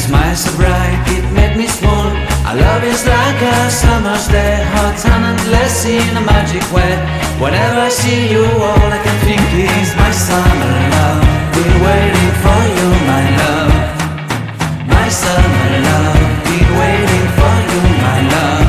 smile so bright, it made me small. Our love is like a summer's day, hot and endless in a magic way. Whenever I see you, all I can think is my summer love. Been waiting for you, my love. My summer love. Been waiting for you, my love.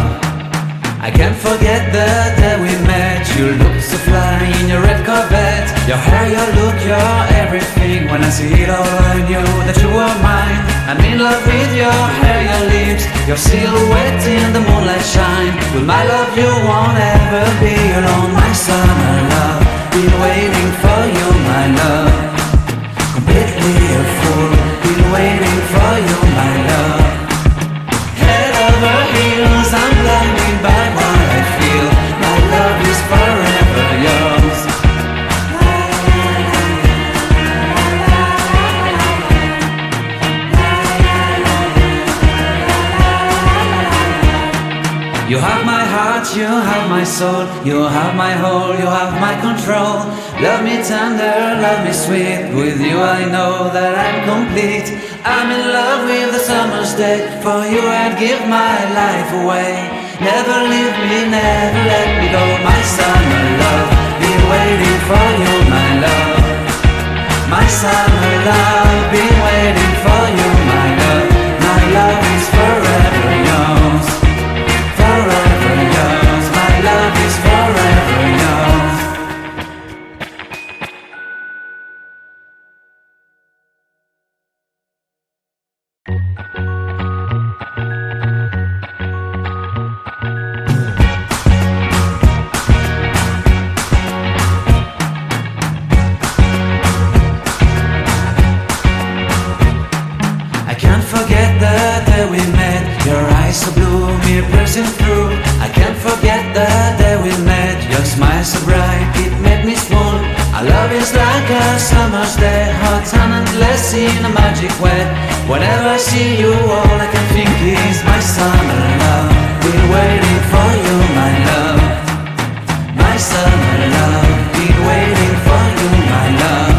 I can't forget the day we met. You look so fly in your red Corvette. Your hair, your look, your everything. When I see it all, I knew that you were mine. I'm in love with your hair, your lips, your silhouette in the moonlight shine. With my love you won't ever be alone. My summer love, been waiting for you, my love. Completely a fool, been waiting for you, my love. Head over heels, I'm blinded by what I feel. My love is forever yours. You have my heart, you have my soul. You have my whole, you have my control. Love me tender, love me sweet. With you I know that I'm complete. I'm in love with the summer's day. For you I'd give my life away. Never leave me, never let me go. My summer love, been waiting for you, my love. My summer love, been waiting for you, my love. My love is forever yours. Forever yours, my love is forever yours. I can't forget the day we met. Your eyes so blue, me piercing through. I can't forget the day we met. Your smile so bright, it made me small. Our love is like a summer's day, hot and endless in a magic way. Whenever I see you, all I can think is my summer love. Been waiting for you, my love. My summer love. Been waiting for you, my love.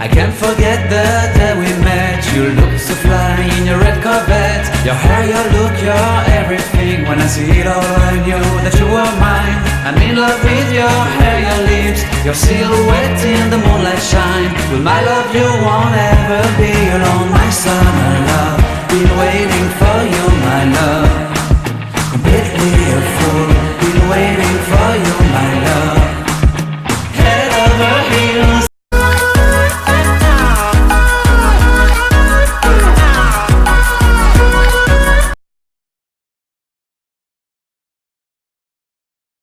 I can't forget the day we met. You look so fly in your red Corvette. Your hair, your look, your everything. When I see it all, I knew that you were mine. I'm in love with your hair, your lips, your silhouette in the moonlight shine. With my love you won't ever be alone. My summer love, been waiting